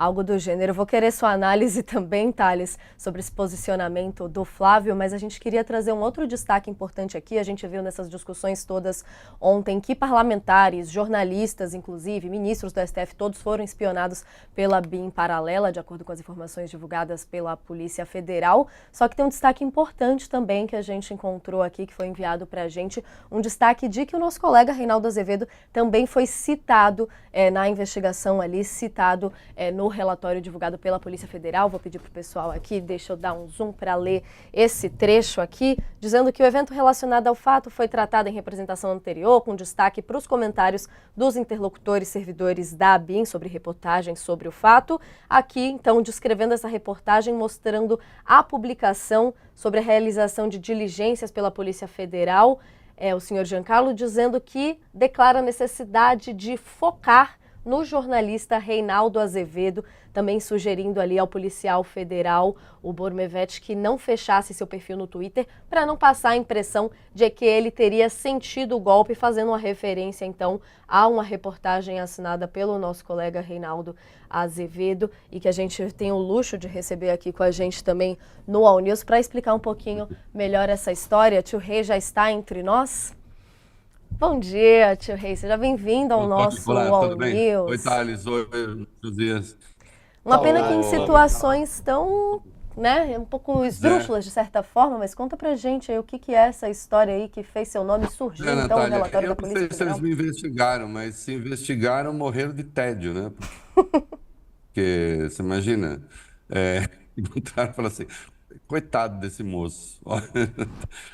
algo do gênero. Vou querer sua análise também, Thales, sobre esse posicionamento do Flávio, mas a gente queria trazer um outro destaque importante aqui. A gente viu nessas discussões todas ontem que parlamentares, jornalistas, inclusive, ministros do STF, todos foram espionados pela BIM paralela, de acordo com as informações divulgadas pela Polícia Federal. Só que tem um destaque importante também que a gente encontrou aqui, que foi enviado para a gente, um destaque de que o nosso colega Reinaldo Azevedo também foi citado na investigação ali, citado no relatório divulgado pela Polícia Federal. Vou pedir para o pessoal aqui, deixa eu dar um zoom para ler esse trecho aqui, dizendo que o evento relacionado ao fato foi tratado em representação anterior, com destaque para os comentários dos interlocutores servidores da ABIN sobre reportagens sobre o fato. Aqui, então, descrevendo essa reportagem, mostrando a publicação sobre a realização de diligências pela Polícia Federal. O senhor Giancarlo dizendo que declara a necessidade de focar no jornalista Reinaldo Azevedo, também sugerindo ali ao policial federal, o Bormevet, que não fechasse seu perfil no Twitter para não passar a impressão de que ele teria sentido o golpe, fazendo uma referência então a uma reportagem assinada pelo nosso colega Reinaldo Azevedo e que a gente tem o luxo de receber aqui com a gente também no All News para explicar um pouquinho melhor essa história. Tio Rei já está entre nós? Bom dia, tio Rei. Seja bem-vindo ao nosso Olá, All tudo bem? Oi, News. Thales. Oi, Josias. Uma pena que em Ô, situações tão, né, um pouco Zé. esdrúxulas de certa forma, mas conta pra gente aí o que que é essa história aí que fez seu nome surgir então no Natália, relatório eu da não Polícia sei se eles Federal. me investigaram, mas se investigaram, morreram de tédio, né? Porque, você imagina, encontraram e falaram assim, coitado desse moço, ó,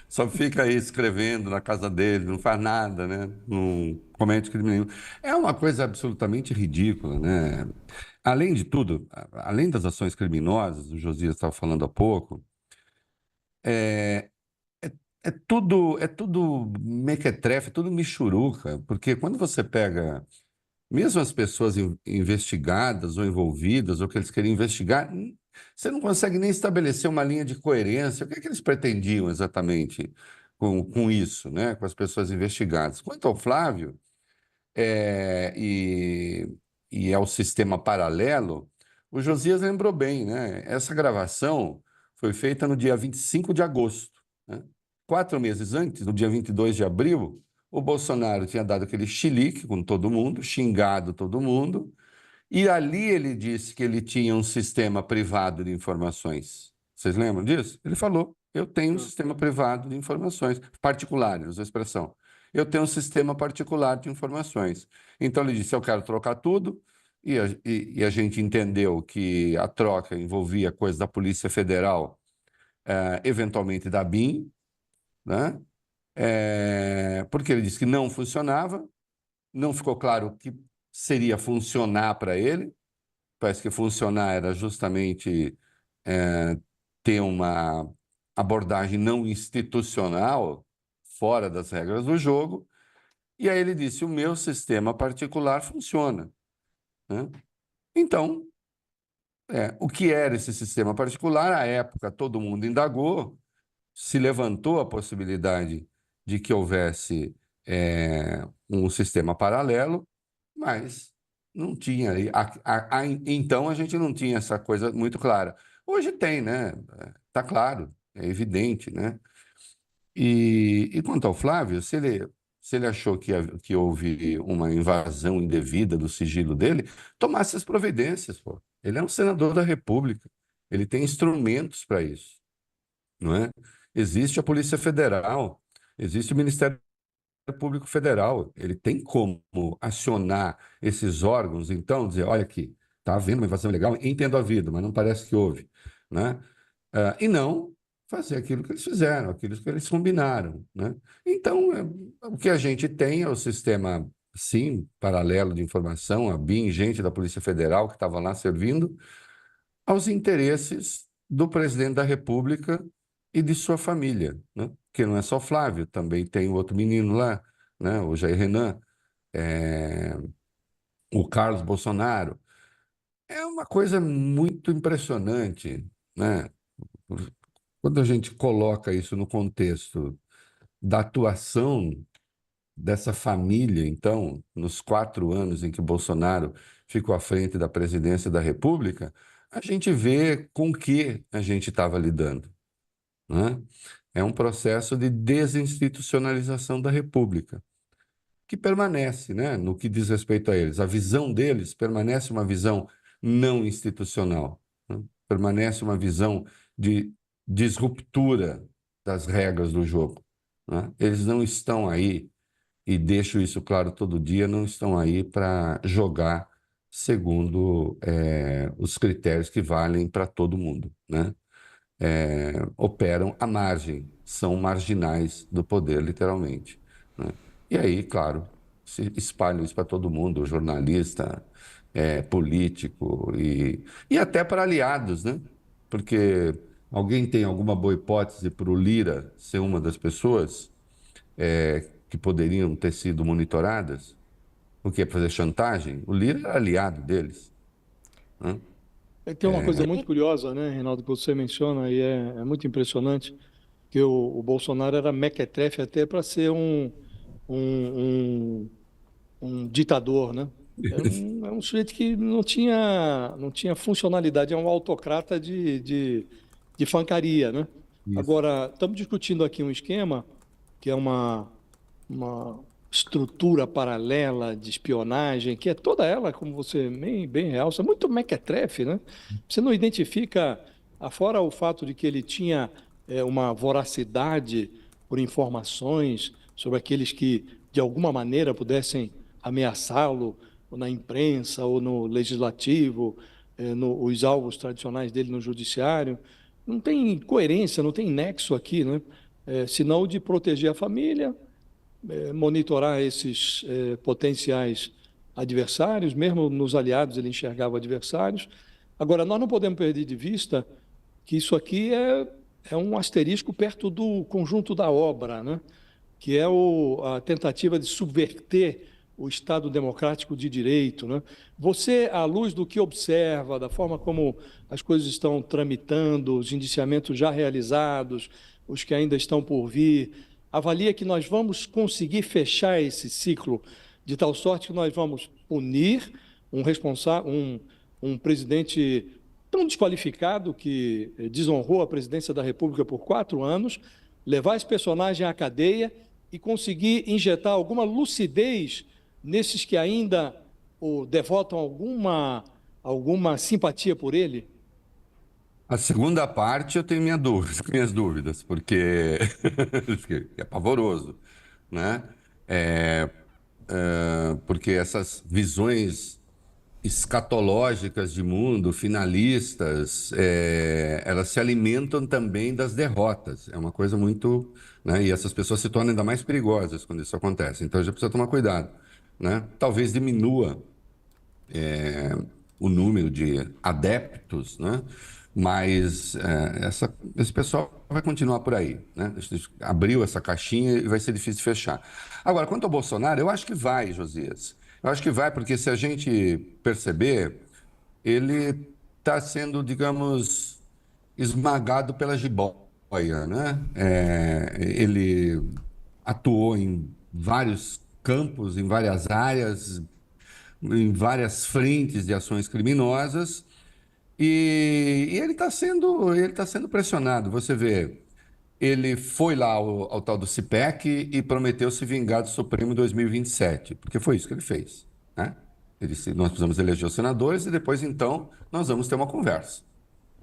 só fica aí escrevendo na casa dele, não faz nada, né? Não comete crime nenhum. É uma coisa absolutamente ridícula, né? Além de tudo, além das ações criminosas, o Josias estava falando há pouco, é tudo mequetrefe, é tudo michuruca, porque quando você pega, mesmo as pessoas investigadas ou envolvidas, ou que eles queriam investigar, você não consegue nem estabelecer uma linha de coerência. O que é que eles pretendiam exatamente com isso, né? Com as pessoas investigadas? Quanto ao Flávio, é, e, e ao sistema paralelo, o Josias lembrou bem, né? Essa gravação foi feita no dia 25 de agosto, né? 4 meses antes, no dia 22 de abril, o Bolsonaro tinha dado aquele chilique com todo mundo, xingado todo mundo, e ali ele disse que ele tinha um sistema privado de informações. Vocês lembram disso? Ele falou: eu tenho um sistema privado de informações, particular, usou a expressão. Eu tenho um sistema particular de informações. Então ele disse: eu quero trocar tudo, e a gente entendeu que a troca envolvia coisa da Polícia Federal, eventualmente da BIM, né? Porque ele disse que não funcionava, não ficou claro o que seria funcionar para ele. Parece que funcionar era justamente ter uma abordagem não institucional, fora das regras do jogo. E aí ele disse: o meu sistema particular funciona, né? Então, o que era esse sistema particular? À época, todo mundo indagou, se levantou a possibilidade de que houvesse um sistema paralelo, mas não tinha. Então a gente não tinha essa coisa muito clara. Hoje tem, né? Está claro, é evidente, né? E quanto ao Flávio, se ele achou que houve uma invasão indevida do sigilo dele, tomasse as providências, pô. Ele é um senador da República, ele tem instrumentos para isso, não é? Existe a Polícia Federal, existe o Ministério Público Federal, ele tem como acionar esses órgãos, então, dizer: olha aqui, está havendo uma invasão ilegal, entendo a vida, mas não parece que houve, né? E não fazer aquilo que eles fizeram, aquilo que eles combinaram, né? Então, o que a gente tem é o sistema, sim, paralelo de informação, a BIM, gente da Polícia Federal que estava lá servindo aos interesses do presidente da República e de sua família, né? Que não é só Flávio, também tem o outro menino lá, né? O Jair Renan, é, o Carlos Bolsonaro. É uma coisa muito impressionante, né? Quando a gente coloca isso no contexto da atuação dessa família, então, nos 4 anos em que Bolsonaro ficou à frente da presidência da República, a gente vê com que a gente estava lidando, né? É um processo de desinstitucionalização da República, que permanece, né, no que diz respeito a eles. A visão deles permanece uma visão não institucional, né? Permanece uma visão de disruptura das regras do jogo, né? Eles não estão aí, e deixo isso claro todo dia, não estão aí para jogar segundo os critérios que valem para todo mundo, né? Operam à margem, são marginais do poder, literalmente, né? E aí, claro, se espalham isso para todo mundo, jornalista, político e até para aliados, né? Porque alguém tem alguma boa hipótese para o Lira ser uma das pessoas que poderiam ter sido monitoradas? O que é fazer chantagem? O Lira era aliado deles, né? Tem uma coisa muito curiosa, né, Reinaldo, que você menciona, e é muito impressionante, que o Bolsonaro era mequetrefe até para ser um, um ditador, né? É um sujeito que não tinha funcionalidade, é um autocrata de fancaria, né? Isso. Agora, estamos discutindo aqui um esquema que é uma estrutura paralela de espionagem, que é toda ela, como você bem realça, muito mequetrefe, né? Você não identifica, afora o fato de que ele tinha uma voracidade por informações sobre aqueles que, de alguma maneira, pudessem ameaçá-lo, ou na imprensa, ou no legislativo, os alvos tradicionais dele no judiciário. Não tem coerência, não tem nexo aqui, né? Senão o de proteger a família, monitorar esses potenciais adversários, mesmo nos aliados ele enxergava adversários. Agora, nós não podemos perder de vista que isso aqui é um asterisco perto do conjunto da obra, né? Que é a tentativa de subverter o Estado democrático de direito, né? Você, à luz do que observa, da forma como as coisas estão tramitando, os indiciamentos já realizados, os que ainda estão por vir, avalia que nós vamos conseguir fechar esse ciclo de tal sorte que nós vamos punir um responsável, um presidente tão desqualificado que desonrou a presidência da República por 4 anos, levar esse personagem à cadeia e conseguir injetar alguma lucidez nesses que ainda devotam alguma simpatia por ele? A segunda parte eu tenho minhas dúvidas, porque é pavoroso, né? É, porque essas visões escatológicas de mundo, finalistas, elas se alimentam também das derrotas. É uma coisa muito, né? E essas pessoas se tornam ainda mais perigosas quando isso acontece. Então a gente precisa tomar cuidado, né? Talvez diminua o número de adeptos, né? Mas esse pessoal vai continuar por aí, né? Abriu essa caixinha e vai ser difícil de fechar. Agora, quanto ao Bolsonaro, eu acho que vai, Josias. Eu acho que vai, porque se a gente perceber, ele está sendo, digamos, esmagado pela jiboia, né? Ele atuou em vários campos, em várias áreas, em várias frentes de ações criminosas e ele tá sendo pressionado. Você vê, ele foi lá ao tal do CIPEC e prometeu se vingar do Supremo em 2027, porque foi isso que ele fez, né? Ele disse, nós precisamos eleger os senadores e depois, então, nós vamos ter uma conversa,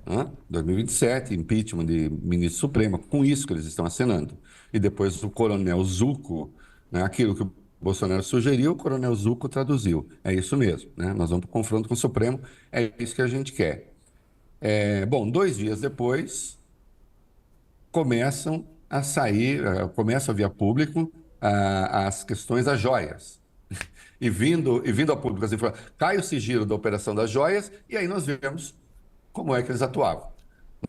né? 2027, impeachment de ministro supremo, com isso que eles estão acenando. E depois o coronel Zucco, né, aquilo que o Bolsonaro sugeriu, o coronel Zucco traduziu. É isso mesmo, né? Nós vamos para o confronto com o Supremo, é isso que a gente quer. Bom, 2 dias depois, começam a sair, começam a vir a público as questões das joias. E vindo a público as informações, cai o sigilo da operação das joias, e aí nós vemos como é que eles atuavam,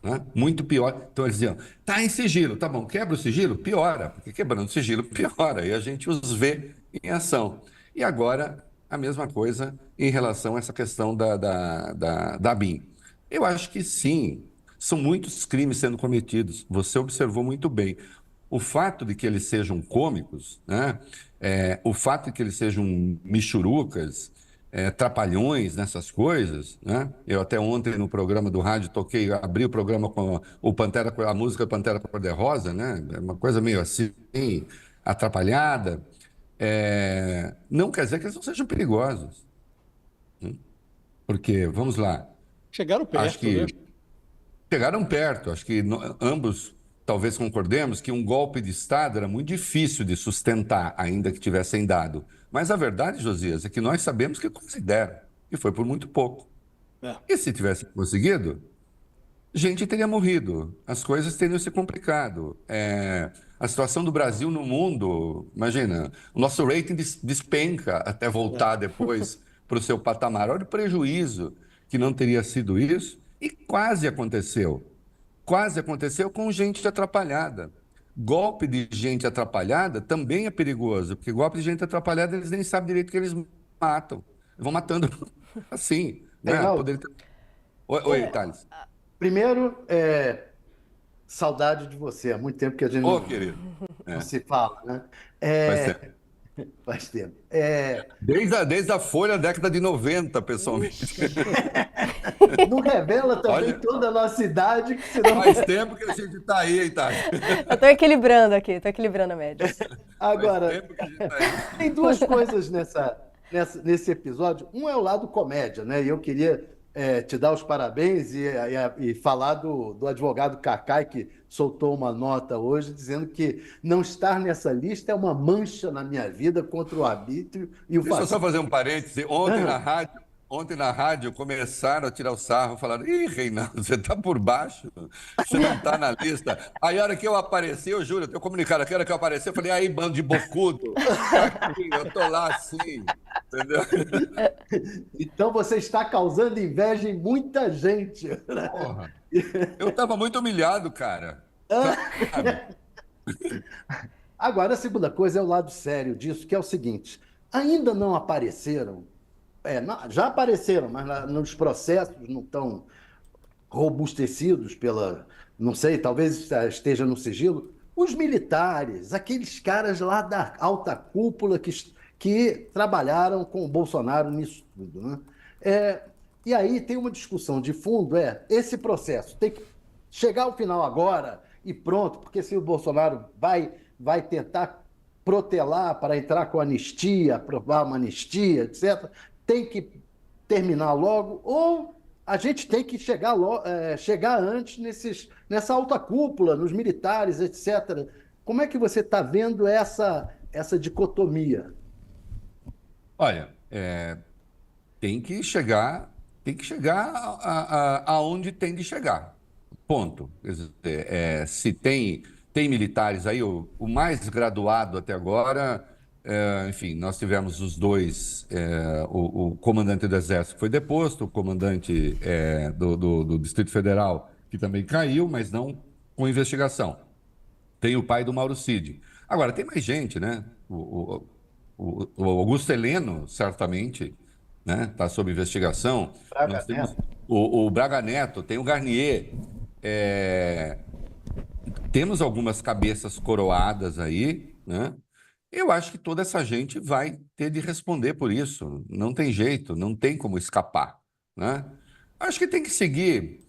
né? Muito pior. Então eles diziam, tá em sigilo, tá bom, quebra o sigilo, piora, porque quebrando o sigilo piora, e a gente os vê em ação. E agora, a mesma coisa em relação a essa questão da BIM. Eu acho que sim, são muitos crimes sendo cometidos, você observou muito bem. O fato de que eles sejam cômicos, né? O fato de que eles sejam michurucas, trapalhões nessas coisas, né? Eu até ontem no programa do rádio abri o programa com a música Pantera Cor-de-Rosa, né? É uma coisa meio assim, atrapalhada. Não quer dizer que eles não sejam perigosos, porque, vamos lá, Chegaram acho perto, né? que chegaram perto, acho que ambos talvez concordemos que um golpe de Estado era muito difícil de sustentar, ainda que tivessem dado. Mas a verdade, Josias, é que nós sabemos que quase deram, e foi por muito pouco. É. E se tivesse conseguido, gente teria morrido, as coisas teriam se complicado. A situação do Brasil no mundo, imagina, o nosso rating despenca até voltar depois para o seu patamar. Olha o prejuízo que não teria sido isso, e quase aconteceu. Quase aconteceu com gente atrapalhada. Golpe de gente atrapalhada também é perigoso, porque golpe de gente atrapalhada eles nem sabem direito que eles matam. Vão matando assim, né? Reinaldo, Poderia ter... Oi, Thales. primeiro, saudade de você. Há muito tempo que a gente Ô, não, querido. não É, se fala, né? vai ser. Faz tempo. Desde a Folha, década de 90, pessoalmente. Ixi. Não revela também Olha, toda a nossa idade, que senão. faz tempo que a gente está aí, hein, Thales? Eu tô equilibrando aqui, tô equilibrando a média. Faz Agora, tempo que a gente está aí. tem duas coisas nesse episódio. Um é o lado comédia, né? E eu queria te dar os parabéns e falar do advogado Cacai, que soltou uma nota hoje dizendo que não estar nessa lista é uma mancha na minha vida contra o arbítrio e o Deixa eu só fascismo. fazer um parêntese. Ontem na rádio começaram a tirar o sarro, falaram: Ih, Reinaldo, você está por baixo, você não está na lista. Aí a hora que eu apareci, eu juro, eu comunicado aqui, a hora que eu apareci, eu falei: aí, bando de bocudo, tá aqui, eu tô lá assim, entendeu? Então você está causando inveja em muita gente. Porra, eu estava muito humilhado, cara. Sabe? Agora, a segunda coisa é o lado sério disso, que é o seguinte: ainda não apareceram, já apareceram, mas nos processos não estão robustecidos não sei, talvez esteja no sigilo, os militares, aqueles caras lá da alta cúpula que trabalharam com o Bolsonaro nisso tudo, né? É, e aí tem uma discussão de fundo, esse processo tem que chegar ao final agora e pronto, porque se o Bolsonaro vai tentar protelar para entrar com anistia, aprovar uma anistia, etc., tem que terminar logo, ou a gente tem que chegar antes nessa alta cúpula, nos militares, etc. Como é que você está vendo essa dicotomia? Olha, tem que chegar aonde tem de chegar. Ponto. Quer dizer, se tem militares aí, o mais graduado até agora, enfim, nós tivemos os dois, o comandante do Exército foi deposto, o comandante do Distrito Federal, que também caiu, mas não com investigação. Tem o pai do Mauro Cid. Agora, tem mais gente, né? O Augusto Heleno, certamente, né? Está sob investigação. Braga Nós temos Neto. o Braga Neto, tem o Garnier. É, temos algumas cabeças coroadas aí, né? Eu acho que toda essa gente vai ter de responder por isso. Não tem jeito, não tem como escapar, né? Acho que tem que seguir.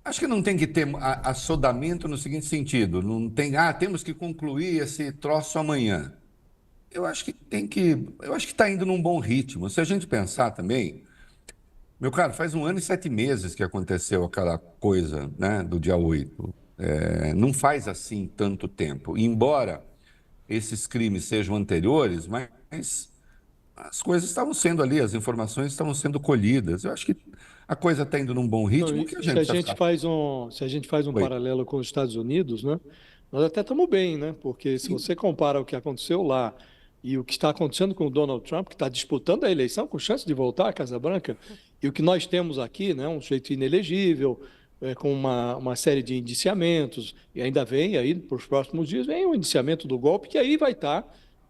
Acho que não tem que ter assodamento no seguinte sentido, não tem, temos que concluir esse troço amanhã. Eu acho que está indo num bom ritmo. Se a gente pensar também, meu caro, faz 1 ano e 7 meses que aconteceu aquela coisa, né, do dia 8. Não faz assim tanto tempo. Embora esses crimes sejam anteriores, mas as coisas estavam sendo ali, as informações estavam sendo colhidas. Eu acho que a coisa está indo num bom Não, ritmo, e que a se a gente precisa gente ficar. faz se a gente faz um Oi. paralelo com os Estados Unidos, né? Nós até estamos bem, né? Porque se você compara o que aconteceu lá e o que está acontecendo com o Donald Trump, que está disputando a eleição com chance de voltar à Casa Branca, e o que nós temos aqui, né? Um sujeito inelegível, com uma série de indiciamentos, e ainda vem aí, para os próximos dias, vem o indiciamento do golpe, que aí vai estar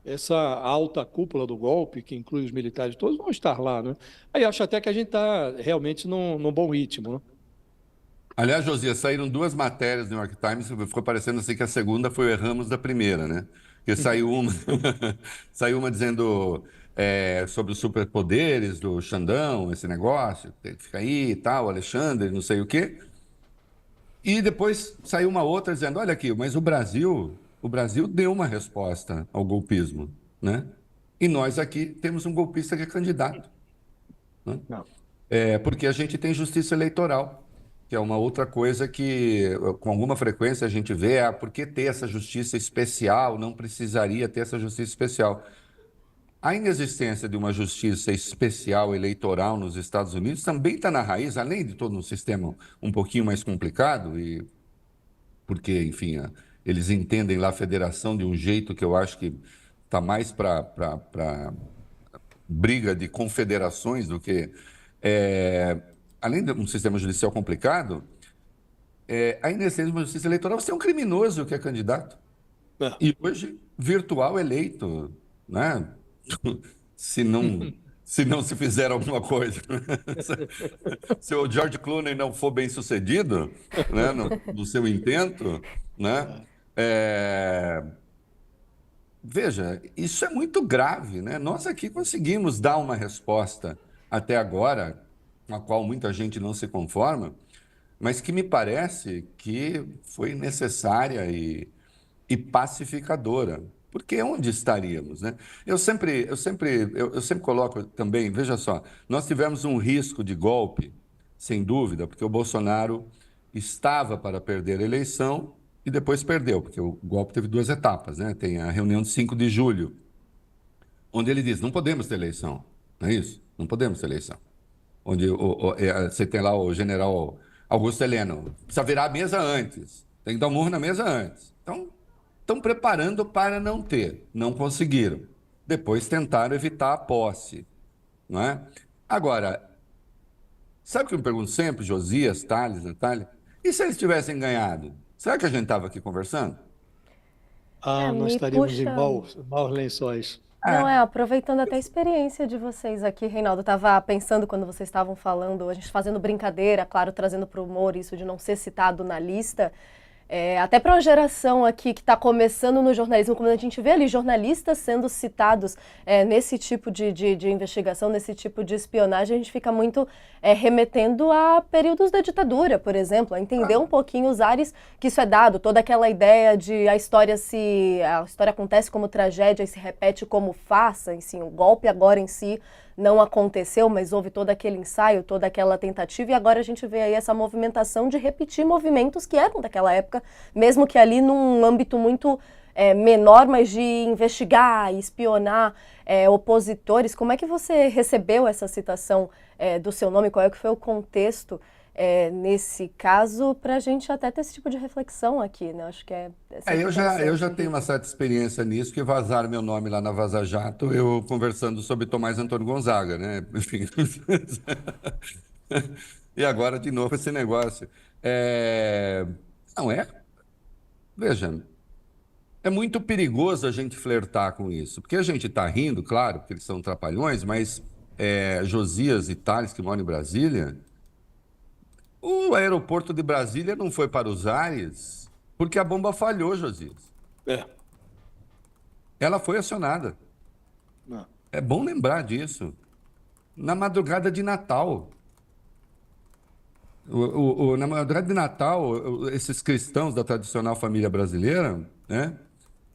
essa alta cúpula do golpe, que inclui os militares todos, vão estar lá, né? Aí acho até que a gente está realmente num bom ritmo, né? Aliás, Josias, saíram duas matérias no New York Times, ficou parecendo assim que a segunda foi o erramos da primeira, né? Porque saiu uma, saiu uma dizendo sobre os superpoderes do Xandão, esse negócio, fica aí e tal, Alexandre, não sei o quê. E depois saiu uma outra dizendo, olha aqui, mas o Brasil deu uma resposta ao golpismo, né? E nós aqui temos um golpista que é candidato, né? Não. Porque a gente tem justiça eleitoral, que é uma outra coisa que com alguma frequência a gente vê, por que ter essa justiça especial? Não precisaria ter essa justiça especial. A inexistência de uma justiça especial eleitoral nos Estados Unidos também está na raiz, além de todo um sistema um pouquinho mais complicado, e porque, enfim, eles entendem lá a federação de um jeito que eu acho que está mais para briga de confederações do que. é, Além de um sistema judicial complicado, a inexistência de uma justiça eleitoral, você é um criminoso que é candidato. É. E hoje, virtual eleito, né? Se não, se não se fizer alguma coisa. Se o George Clooney não for bem sucedido, né, no seu intento, né? é, Veja, isso é muito grave, né? Nós aqui conseguimos dar uma resposta até agora, com a qual muita gente não se conforma, mas que me parece que foi necessária e pacificadora. Porque onde estaríamos, né? Eu sempre coloco também, veja só, nós tivemos um risco de golpe, sem dúvida, porque o Bolsonaro estava para perder a eleição e depois perdeu, porque o golpe teve duas etapas, né? Tem a reunião de 5 de julho, onde ele diz, não podemos ter eleição, não é isso? Não podemos ter eleição. Onde você tem lá o general Augusto Heleno, precisa virar a mesa antes, tem que dar um murro na mesa antes. Então, estão preparando para não ter, não conseguiram. Depois tentaram evitar a posse, não é? Agora, sabe o que eu me pergunto sempre, Josias, Thales, Natália? E se eles tivessem ganhado? Será que a gente estava aqui conversando? Nós Me estaríamos em puxa. maus lençóis. Não, aproveitando até a experiência de vocês aqui, Reinaldo, estava pensando quando vocês estavam falando, a gente fazendo brincadeira, claro, trazendo para o humor isso de não ser citado na lista. Até para uma geração aqui que está começando no jornalismo, quando a gente vê ali jornalistas sendo citados nesse tipo de investigação, nesse tipo de espionagem, a gente fica muito remetendo a períodos da ditadura, por exemplo, a entender um pouquinho os ares que isso é dado, toda aquela ideia de a história acontece como tragédia e se repete como farsa, assim, o golpe agora em si não aconteceu, mas houve todo aquele ensaio, toda aquela tentativa, e agora a gente vê aí essa movimentação de repetir movimentos que eram daquela época, mesmo que ali num âmbito muito menor, mas de investigar e espionar opositores. Como é que você recebeu essa citação do seu nome? Qual é que foi o contexto nesse caso, para a gente até ter esse tipo de reflexão aqui, né? Acho que Eu já tenho uma certa experiência nisso, que vazaram meu nome lá na Vaza Jato, eu conversando sobre Tomás Antônio Gonzaga, né? Enfim. E agora, de novo, esse negócio. Não é? Veja, é muito perigoso a gente flertar com isso, porque a gente está rindo, claro, porque eles são trapalhões, mas Josias e Thales, que moram em Brasília, o aeroporto de Brasília não foi para os ares porque a bomba falhou, Josias. É. Ela foi acionada. Não. É bom lembrar disso. Na madrugada de Natal. Na madrugada de Natal, esses cristãos da tradicional família brasileira, né,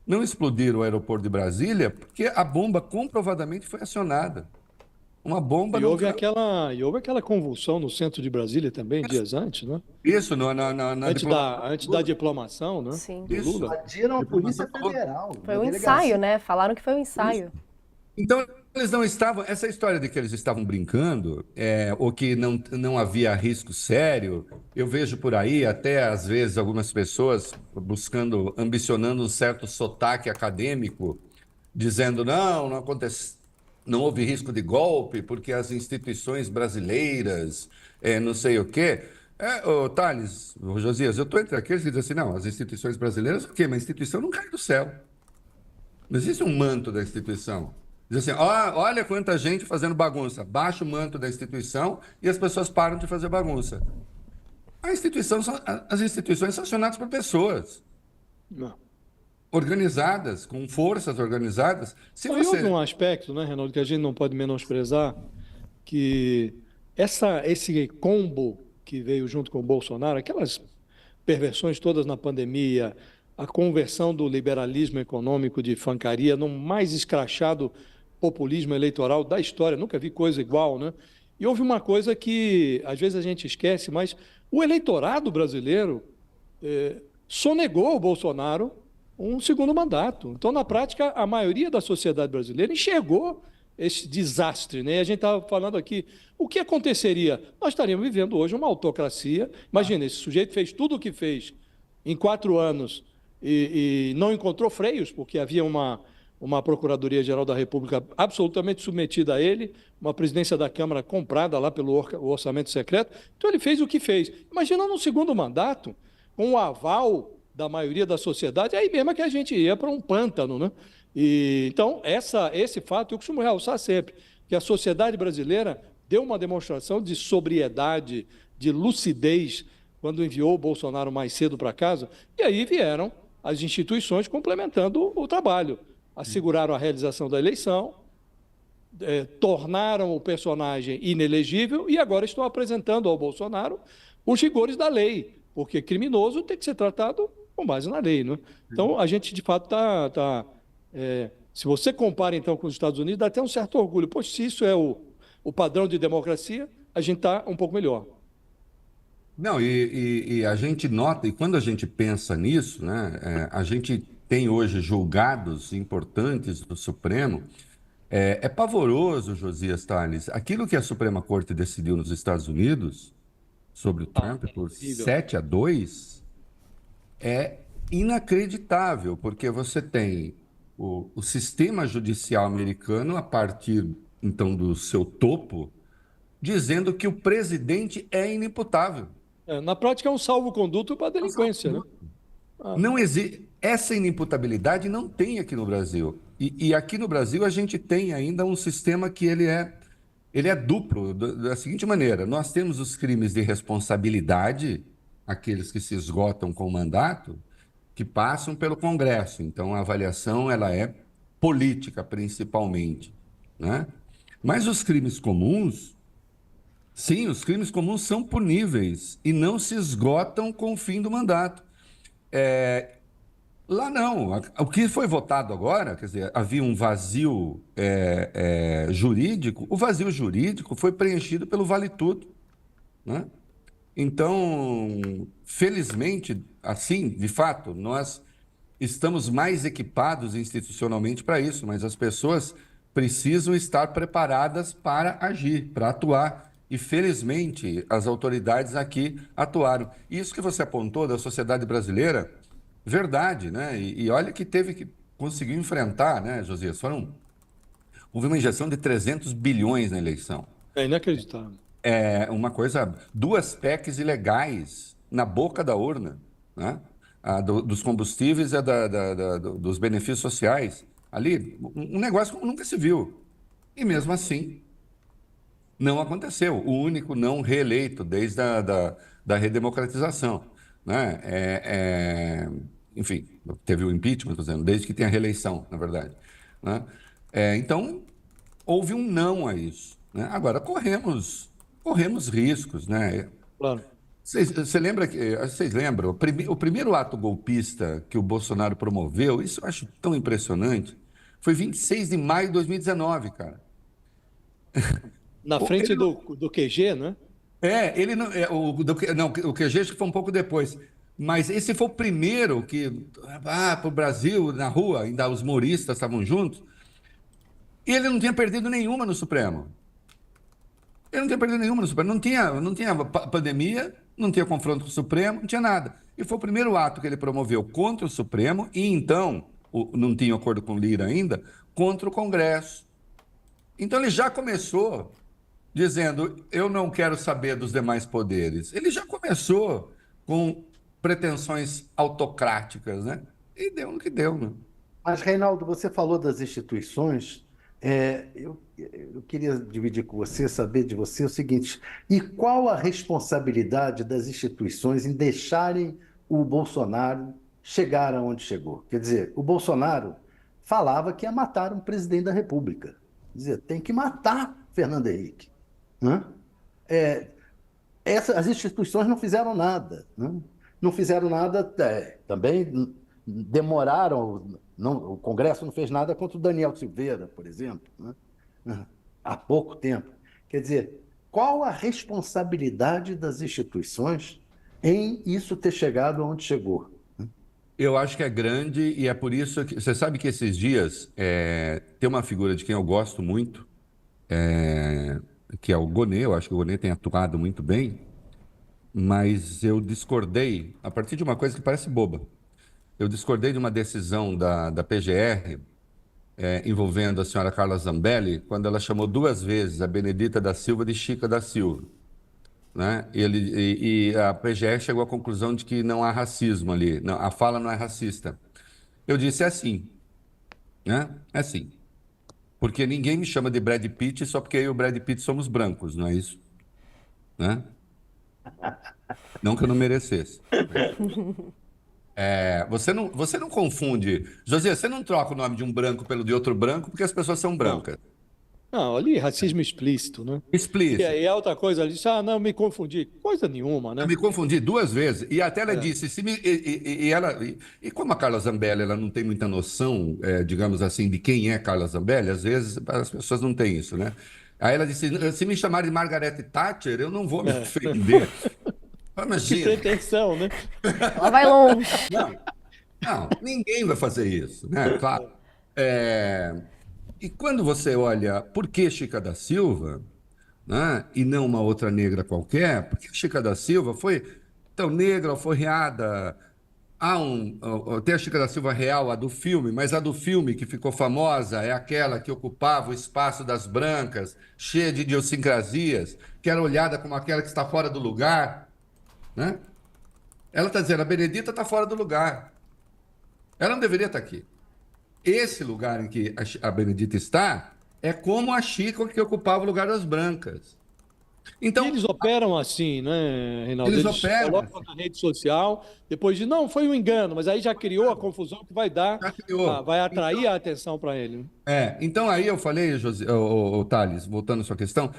não explodiram o aeroporto de Brasília porque a bomba comprovadamente foi acionada. Uma bomba E não. houve aquela convulsão no centro de Brasília também, dias antes, né? Isso, na Antes da diplomação, né? Sim. Do Isso. Lula. Invadiram a Polícia Federal. Foi uma um delegacia. ensaio, né? Falaram que foi um ensaio. Então, eles não estavam. Essa história de que eles estavam brincando, ou que não havia risco sério, eu vejo por aí, até às vezes, algumas pessoas ambicionando um certo sotaque acadêmico, dizendo: não acontece, não houve risco de golpe, porque as instituições brasileiras, não sei o quê. Thales, Josias, eu estou entre aqueles que dizem assim: não, as instituições brasileiras, o quê? Mas a instituição não cai do céu. Não existe um manto da instituição. Diz assim, olha quanta gente fazendo bagunça. Baixa o manto da instituição e as pessoas param de fazer bagunça. As instituições são acionadas por pessoas. Não. organizadas, com forças organizadas. Se E houve um você... aspecto, né, Reinaldo, que a gente não pode menosprezar, que esse combo que veio junto com o Bolsonaro, aquelas perversões todas na pandemia, a conversão do liberalismo econômico de fancaria no mais escrachado populismo eleitoral da história, nunca vi coisa igual, né? E houve uma coisa que às vezes a gente esquece, mas o eleitorado brasileiro sonegou ao Bolsonaro um segundo mandato. Então, na prática, a maioria da sociedade brasileira enxergou esse desastre, né? A gente estava falando aqui, o que aconteceria? Nós estaríamos vivendo hoje uma autocracia. Imagina, esse sujeito fez tudo o que fez em 4 anos e não encontrou freios, porque havia uma Procuradoria-Geral da República absolutamente submetida a ele, uma presidência da Câmara comprada lá pelo orçamento secreto. Então, ele fez o que fez. Imagina no segundo mandato, com o aval da maioria da sociedade, aí mesmo é que a gente ia para um pântano, né? Então, esse fato eu costumo realçar sempre, que a sociedade brasileira deu uma demonstração de sobriedade, de lucidez, quando enviou o Bolsonaro mais cedo para casa, e aí vieram as instituições complementando o trabalho. Asseguraram a realização da eleição, tornaram o personagem inelegível e agora estão apresentando ao Bolsonaro os rigores da lei, porque criminoso tem que ser tratado com base na lei, né? Então, a gente, de fato, se você compara, então, com os Estados Unidos, dá até um certo orgulho. Poxa, se isso é o padrão de democracia, a gente está um pouco melhor. Não, e a gente nota, e quando a gente pensa nisso, né, a gente tem hoje julgados importantes do Supremo. É pavoroso, Josias Tales, aquilo que a Suprema Corte decidiu nos Estados Unidos sobre o Trump por Terrível. 7-2 é inacreditável, porque você tem o sistema judicial americano, a partir então do seu topo, dizendo que o presidente é inimputável. Na prática, é um salvo-conduto para a delinquência, né? Não existe. Essa inimputabilidade não tem aqui no Brasil. E aqui no Brasil a gente tem ainda um sistema que ele é duplo, da seguinte maneira: nós temos os crimes de responsabilidade, aqueles que se esgotam com o mandato, que passam pelo Congresso. Então a avaliação ela é política principalmente, né? Mas os crimes comuns, sim, os crimes comuns são puníveis e não se esgotam com o fim do mandato. Lá não. O que foi votado agora, quer dizer, havia um vazio jurídico. O vazio jurídico foi preenchido pelo Vale Tudo, né? Então, felizmente, assim, de fato, nós estamos mais equipados institucionalmente para isso, mas as pessoas precisam estar preparadas para agir, para atuar. E, felizmente, as autoridades aqui atuaram. Isso que você apontou da sociedade brasileira, verdade, né? E olha que conseguiu enfrentar, né, Josias? Houve uma injeção de 300 bilhões na eleição. É inacreditável. Uma coisa, 2 PECs ilegais na boca da urna, né? Dos combustíveis e dos benefícios sociais. Ali, um negócio como nunca se viu. E mesmo assim, não aconteceu. O único não reeleito desde da redemocratização, né? Enfim, teve o impeachment, estou dizendo, desde que tem a reeleição, na verdade, né? Então, houve um não a isso, né? Agora, corremos riscos, né? Claro. Vocês lembram? O primeiro ato golpista que o Bolsonaro promoveu, isso eu acho tão impressionante, foi 26 de maio de 2019, cara. Na frente do QG, né? Ele não. O QG acho que foi um pouco depois. Mas esse foi o primeiro que. Para o Brasil, na rua, ainda os moristas estavam juntos. E ele não tinha perdido nenhuma no Supremo. Ele não tinha perdido nenhuma no Supremo. Não tinha pandemia, não tinha confronto com o Supremo, não tinha nada. E foi o primeiro ato que ele promoveu contra o Supremo, e então, não tinha acordo com o Lira ainda, contra o Congresso. Então ele já começou dizendo: eu não quero saber dos demais poderes. Ele já começou com pretensões autocráticas, né? E deu no que deu, né? Mas, Reinaldo, você falou das instituições. Eu queria dividir com você, saber de você o seguinte: e qual a responsabilidade das instituições em deixarem o Bolsonaro chegar aonde chegou. Quer dizer, o Bolsonaro falava que ia matar um presidente da República. Quer dizer, tem que matar Fernando Henrique, né? As instituições não fizeram nada, né? Não fizeram nada, também demoraram, o Congresso não fez nada contra o Daniel Silveira, por exemplo, né? Há pouco tempo. Quer dizer, qual a responsabilidade das instituições em isso ter chegado onde chegou? Eu acho que é grande e é por isso que... Você sabe que esses dias tem uma figura de quem eu gosto muito, é, que é o Gonê. Eu acho que o Gonê tem atuado muito bem, mas eu discordei a partir de uma coisa que parece boba. Eu discordei de uma decisão da PGR, envolvendo a senhora Carla Zambelli, quando ela chamou 2 vezes a Benedita da Silva de Chica da Silva, né? E a PGR chegou à conclusão de que não há racismo ali, não, a fala não é racista. Eu disse: é assim, né? É assim. Porque ninguém me chama de Brad Pitt só porque eu e o Brad Pitt somos brancos, não é isso? Né? Não que eu não merecesse. Você não confunde. José, você não troca o nome de um branco pelo de outro branco porque as pessoas são Não, brancas. não, ali racismo explícito, né? E Explícito. aí é outra coisa, ali disse, não, me confundi. Coisa nenhuma, Eu né? me confundi 2 vezes e até ela É. disse, e como a Carla Zambelli ela não tem muita noção, digamos assim, de quem é Carla Zambelli, às vezes as pessoas não têm isso, né? Aí ela disse: se me chamarem de Margaret Thatcher, eu não vou me É. ofender. Que Imagina. pretensão, né? Ela vai longe. Não, não, ninguém vai fazer isso, né? Claro. É, E quando você olha por que Chica da Silva, né, e não uma outra negra qualquer, porque Chica da Silva foi tão negra, alforreada. Tem a Chica da Silva real, a do filme, mas a do filme que ficou famosa é aquela que ocupava o espaço das brancas, cheia de idiosincrasias, que era olhada como aquela que está fora do lugar, né? Ela está dizendo: a Benedita está fora do lugar. Ela não deveria estar aqui. Esse lugar em que a Benedita está é como a Chica que ocupava o lugar das brancas. E Então, eles operam assim, né, Reinaldo? eles Eles operam colocam assim. na rede social, depois de, não, foi um engano, mas aí já criou a confusão que vai dar, Já criou. vai atrair Então, a atenção para ele, né? então aí eu falei, José, Thales, voltando à sua questão,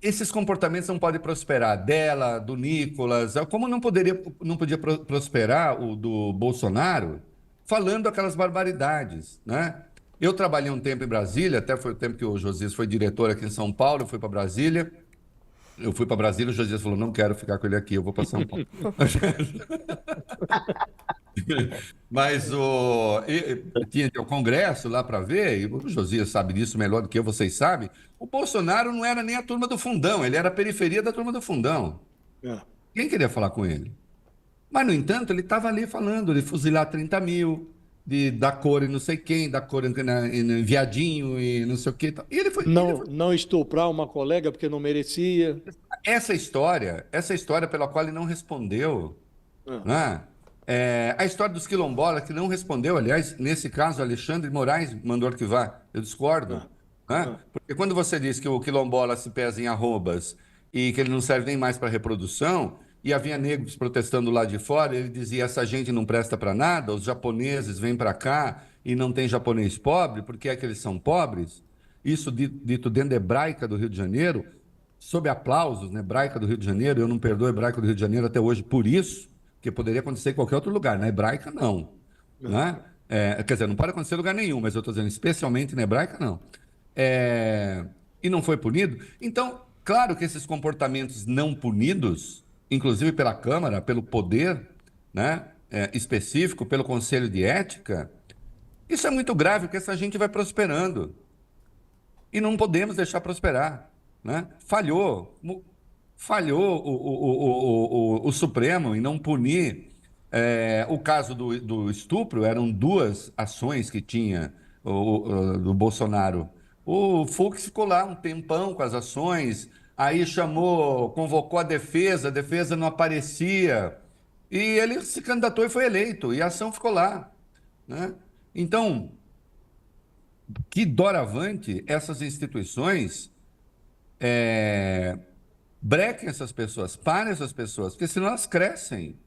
esses comportamentos não podem prosperar, dela, do Nicolas, como não podia prosperar o do Bolsonaro, falando aquelas barbaridades, né? Eu trabalhei um tempo em Brasília, até foi o tempo que o Josias foi diretor aqui em São Paulo, eu fui para Brasília. Eu fui para Brasília, o Josias falou: não quero ficar com ele aqui, eu vou para São Paulo. Mas tinha o Congresso lá para ver, e o Josias sabe disso melhor do que eu, vocês sabem. O Bolsonaro não era nem a turma do fundão, ele era a periferia da turma do fundão. É. Quem queria falar com ele? Mas, no entanto, ele estava ali falando de fuzilar 30 mil, de dar cor em não sei quem, dar cor em viadinho e não sei o quê. E ele foi. Não estuprar uma colega porque não merecia. Essa história pela qual ele não respondeu, É. né? A história dos quilombolas que não respondeu, aliás, nesse caso, Alexandre Moraes mandou arquivar. Eu discordo, É. né? É. Porque quando você diz que o quilombola se pesa em arrobas e que ele não serve nem mais para reprodução, e havia negros protestando lá de fora, ele dizia: essa gente não presta para nada, os japoneses vêm para cá e não tem japonês pobre, por que é que eles são pobres? Isso dito dentro da Hebraica do Rio de Janeiro, sob aplausos, né? Hebraica do Rio de Janeiro, eu não perdoo a Hebraica do Rio de Janeiro até hoje por isso, que poderia acontecer em qualquer outro lugar. Na Hebraica, não. Né? Quer dizer, não pode acontecer em lugar nenhum, mas eu estou dizendo especialmente na Hebraica, não. E não foi punido. Então, claro que esses comportamentos não punidos, inclusive pela Câmara, pelo poder, né, específico, pelo Conselho de Ética, isso é muito grave, porque essa gente vai prosperando. E não podemos deixar prosperar, né? Falhou o Supremo em não punir. O caso do estupro, eram 2 ações que tinha do Bolsonaro. O Fux ficou lá um tempão com as ações, aí convocou a defesa não aparecia, e ele se candidatou e foi eleito, e a ação ficou lá, né? Então, que doravante essas instituições brequem essas pessoas, parem essas pessoas, porque senão elas crescem.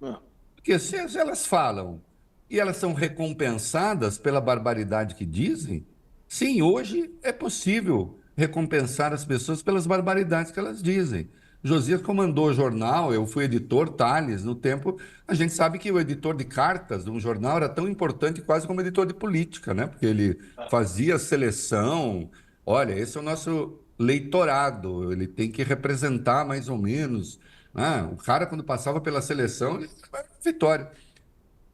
É. Porque Porque se elas falam e elas são recompensadas pela barbaridade que dizem, sim, hoje é possível recompensar as pessoas pelas barbaridades que elas dizem. Josias comandou o jornal, eu fui editor, Tales, no tempo, a gente sabe que o editor de cartas de um jornal era tão importante quase como editor de política, né? Porque ele fazia a seleção, olha, esse é o nosso leitorado, ele tem que representar mais ou menos. O cara, quando passava pela seleção, ele era vitória.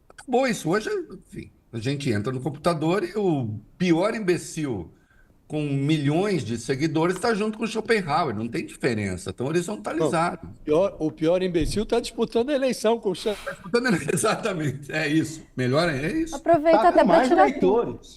Acabou isso. Hoje, enfim, a gente entra no computador e o pior imbecil com milhões de seguidores está junto com o Schopenhauer. Não tem diferença. Estão Não, horizontalizados. o pior imbecil está disputando a eleição com o Exatamente. É isso. Melhor é isso. Aproveita Tá até com para mais tirar. leitores.